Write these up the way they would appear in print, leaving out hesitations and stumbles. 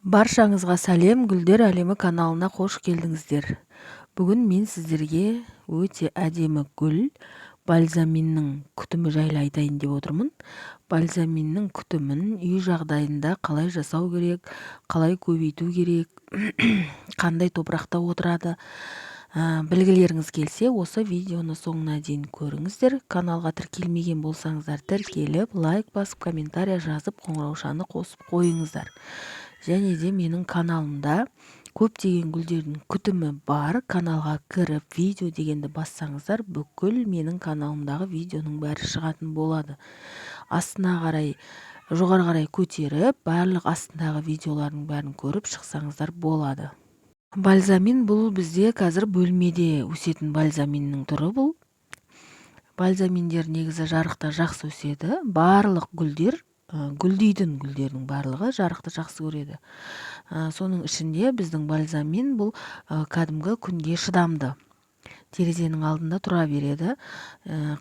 Баршаңызға сәлем, Гүлдер әлемі каналына қош келдіңіздер. Бүгін мен сіздерге өте әдемі гүл бальзаминнің күтімі жайлы айтайын деп отырмын. Бальзаминнің күтімін үй жағдайында қалай жасау керек, қалай көбейту керек, қандай топырақта отырады, білгілеріңіз келсе, осы видеоны соңына дейін көріңіздер. Каналға тіркелмеген болсаңыздар, тіркеліп, лайк басып, комментария жазып, қоңыраушаны қосып қойыңыздар. Және де менің каналымда көптеген гүлдердің күтімі бар. Каналға кіріп видео дегенді бассаңыздар, бүкіл менің каналымдағы видеоның бәрі шығатын болады. Астына қарай, жоғары қарай көтеріп, барлық астындағы видеолардың бәрін көріп шықсаңыздар болады. Бальзамин бұл бізде қазір бөлмеде өсетін бальзаминнің түрі бұл. Бальзаминдер негізі жарықта жақсы өседі. Барлық гүлдер, гүлдейтін гүлдердің барлығы жарықты жақсы көреді. Соның ішінде біздің бальзамин бұл кәдімгі күнге шыдамды. Терезенің алдында тұра береді.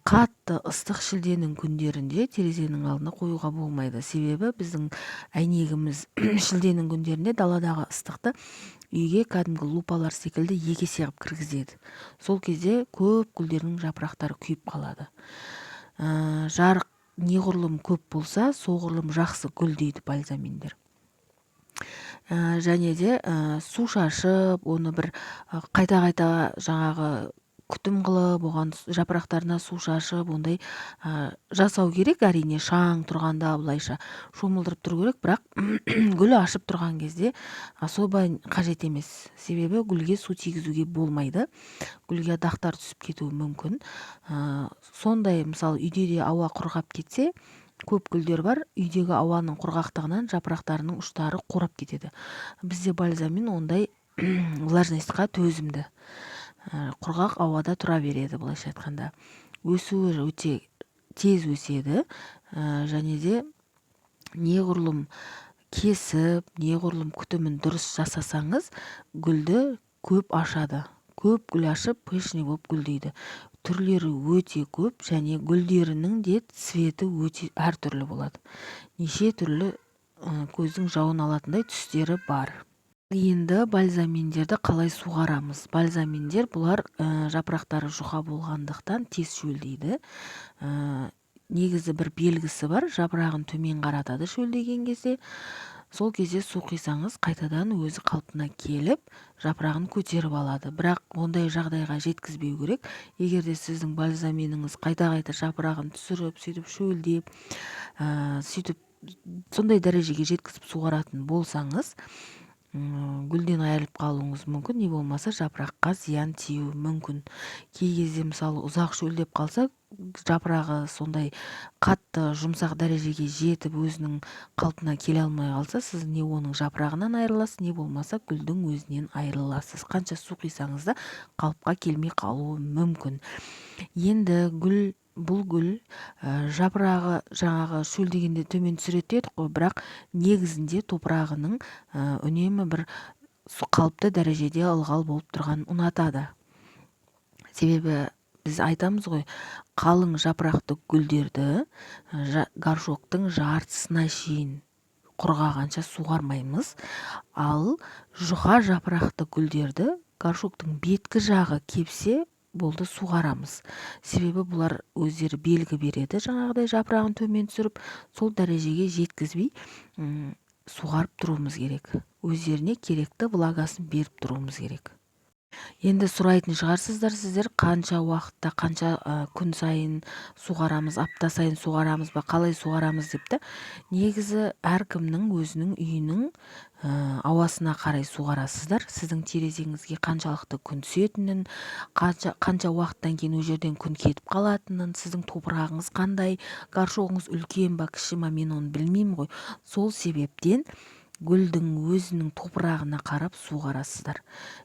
Қатты ыстық шілденің күндерінде терезенің алдына қоюға болмайды. Себебі біздің әйнегіміз шілденің күндерінде даладағы ыстықты үйге кәдімгі лупалар секілді екі есе қылып кіргізеді. Сол кезде көп гүлдердің жапырақтары күйіп қалады. Жарық неғұрлым көп болса, соғұрлым жақсы гүлдейді бальзаминдер. Және де су шашып, оны бір қайта-қайта жаңағы күтім қылып, оған жапырақтарына су шашып, ондай жасау керек. Әрине шаң тұрғанда былайша шомылдырып тұру керек, бірақ гүл ашып тұрған кезде особо қажет емес. Себебі гүлге су тигізуге болмайды. Гүлге дақтар түсіп кетуі мүмкін. Сондай, мысалы, үйде де ауа құрғап кетсе, көп гүлдер бар, үйдегі ауаның құрғақтығынан жапырақтарының ұштары қурап кетеді. Бізде бальзамин ондай влажностьқа төзімді. Құрғақ ауада тұра береді, былайша айтқанда. Өсуі өте тез өседі, және де неғұрлым кесіп, неғұрлым күтімін дұрыс жасасаңыз, гүлді көп ашады. Көп гүл ашып, пышный болып гүлдейді. Түрлері өте көп, және гүлдерінің де цветі өте әртүрлі болады. Неше түрлі көздің жауын алатындай түстері бар. Енді бальзаминдерді қалай суғарамыз? Бальзаминдер бұлар жапырақтары жұқа болғандықтан тез шөлдейді. Негізі бір белгісі бар, жапырағын төмен қаратады шөлдеген кезде. Сол кезде су құйсаңыз, қайтадан өзі қалпына келіп, жапырағын көтеріп алады. Бірақ ондай жағдайға жеткізбеу керек. Егер де сіздің бальзаминіңіз қайта-қайта жапырағын түсіріп, сөйтіп шөлдеп, сөйтіп сондай дәрежеге жеткізіп суғаратын болсаңыз, гүлден айырылып қалуыңыз мүмкін, не болмаса жапыраққа зиян тиюі мүмкін. Кей кезде мысалы ұзақ шөлдеп қалса, жапырағы сондай қатты жұмсақ дәрежеге жетіп өзінің қалпына келе алмай қалса, сіз не оның жапырағынан айырыласыз, не болмаса гүлдің өзінен айырыласыз. Қанша су құйсаңыз да қалыпқа келмей қалуы мүмкін. Енді бұл гүл жапырағы жаңағы шөлдегенде төмен түсіреді дедік қой, бірақ негізінде топырағының үнемі бір қалыпты дәрежеде ылғал болып тұрғанын ұнатады. Себебі біз айтамыз ғой, қалың жапырақты гүлдерді горшоктың жартысына шейін құрғағанша суғармаймыз. Ал жұқа жапырақты гүлдерді горшоктың беткі жағы кепсе, болды суғарамыз. Себебі бұлар өздері белгі береді, жаңағыдай жапырағын төмен түсіріп, сол дәрежеге жеткізбей суғарып тұруымыз керек. Өздеріне керекті влагасын беріп тұруымыз керек. Енді сұрайтын шығарсыздар сіздер, қанша уақытта, қанша күн сайын суғарамыз, апта сайын суғарамыз ба, қалай суғарамыз депті. Негізі әркімнің өзінің үйінің ауасына қарай суғарасыздар. Сіздің терезеңізге қаншалықты күн түсетінін, қанша уақыттан кейін ол жерден күн кетіп қалатынын, сіздің топырағыңыз қандай, горшогыңыз үлкен ба, кіші ма, мен оны білмеймін ғой. Сол себептен гүлдің өзінің топырағына қарап суғарасыздар.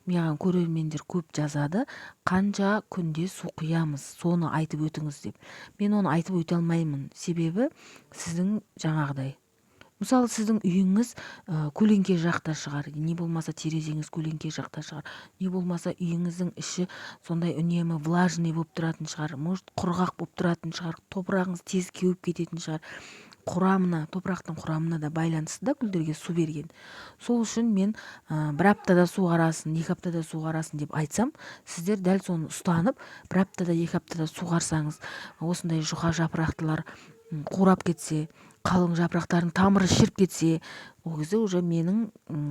Маған көрермендер көп жазады, қанша күнде су құямыз, соны айтып өтіңіз деп. Мен оны айтып өте алмаймын. Себебі сіздің жаңағыдай. Мысалы, сіздің үйіңіз көлеңке жақта шығар, не болмаса терезеңіз көлеңке жақта шығар, не болмаса үйіңіздің іші сондай үнемі влажный болып тұратын шығар, может құрғақ болып тұратын шығар, топырағыңыз тез кеуіп кететін шығар. топырақтың құрамына да байланысты да гүлдерге су берген. Сол үшін мен бір аптада суғарасын, 2 аптада суғарасын деп айтсам, сіздер дәл соны ұстанып, бір аптада 2 аптада суғарсаңыз, осындай жұқа жапырақтылар қурап кетсе, қалың жапырақтардың тамыры шіріп кетсе, ол кезде уже менің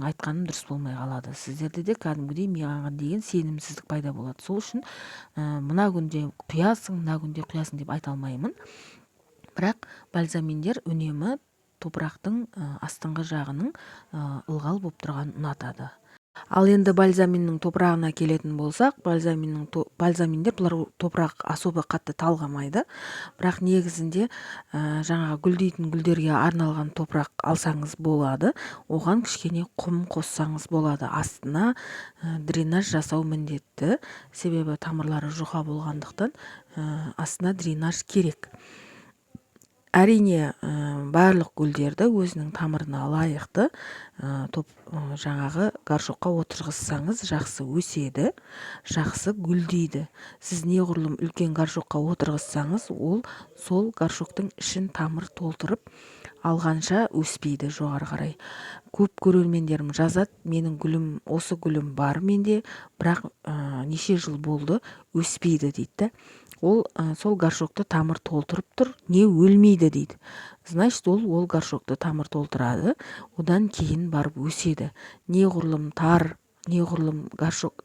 айтқаным дұрыс болмай қалады. Сіздерде де кәдімгідей маған деген сенімсіздік пайда болады. Сол үшін мына күнде құясың, мына күнде құясың деп айта алмаймын. Бірақ бальзаминдер үнемі топырақтың астыңғы жағының ылғал болып тұрғанын ұнатады. Ал енді бальзаминнің топырағына келетін болсақ, бальзаминдер бұлар топырақ особо қатты талғамайды. Бірақ негізінде жаңағы гүлдейтін гүлдерге арналған топырақ алсаңыз болады. Оған кішкене құм қоссаңыз болады. Астына дренаж жасау міндетті. Себебі тамырлары жұқа болғандықтан астына дренаж керек. Әрине, барлық гүлдерді өзінің тамырына лайықты жаңағы горшокқа отырғызсаңыз жақсы өседі, жақсы гүлдейді. Сіз неғұрлым үлкен горшокқа отырғызсаңыз, ол сол горшоктың ішін тамыр толтырып алғанша өспейді жоғары қарай. Көп көрермендерім жазады, менің гүлім, осы гүлім бар менде, бірақ неше жыл болды өспейді дейді. Ол сол горшокты тамыр толтырып тұр, не өлмейді дейді. Значит, ол горшокты тамыр толтырады, одан кейін барып өседі. Неғұрлым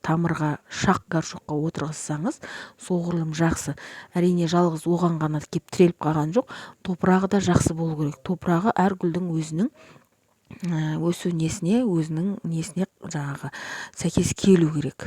тамырға шақ горшокқа отырғызсаңыз, соғұрлым жақсы. Әрине, жалғыз оған ғана кеп тіреліп қалған жоқ, топырағы да жақсы болу керек. Топырағы әр гүлдің өзінің өсу өзінің несіне жаңағы сәйкес келу керек.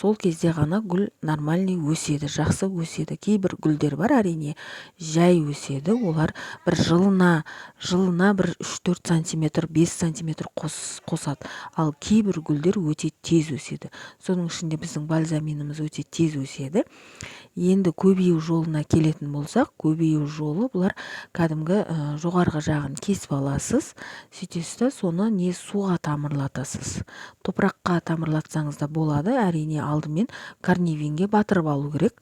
Сол кезде ғана гүл нормальный өседі, жақсы өседі. Кейбір гүлдер бар, әрине, жай өседі. Олар бір жылына бір 3-4 сантиметр, 5 сантиметр қосады. Ал кейбір гүлдер өте тез өседі. Соның ішінде біздің бальзаминіміз өте тез өседі. Енді көбею жолына келетін болсақ, көбею жолы бұлар кәдімгі жоғарғы жағын кесіп аласыз. Сөйтесіз, соны суға тамырлатасыз. Топыраққа тамырлатсаңыз да болады, әрине алдымен карнивинге батырып алу керек.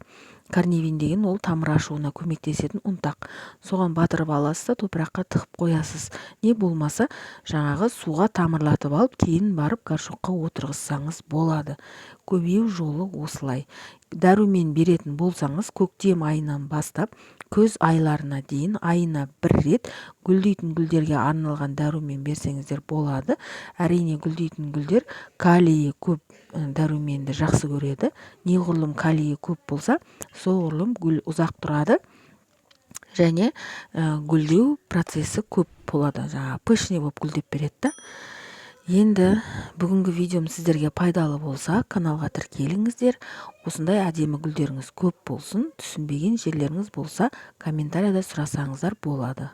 Карнивин деген ол тамыр ашуына көмектесетін ұнтақ. Соған батырып аласыз да топыраққа тығып қоясыз. Не болмаса, жаңағы суға тамырлатып алып, кейін барып горшокқа отырғызсаңыз болады. Көбею жолы осылай. Дәрумен беретін болсаңыз, көктем айынан бастап көз айларына дейін айына 1 рет гүлдейтін гүлдерге арналған дәрумен берсеңіздер болады. Әрине, гүлдейтін гүлдер калийі көп дәруменді жақсы көреді. Неғұрлым калийі көп болса, соғұрлым гүл ұзақ тұрады және гүлдеу процесі көп болады. Жаңа пышный болып гүлдеп береді. Енді бүгінгі видеом сіздерге пайдалы болса, каналға тіркеліңіздер. Осындай әдемі гүлдеріңіз көп болсын. Түсінбеген жерлеріңіз болса, комментарияда сұрасаңыздар болады.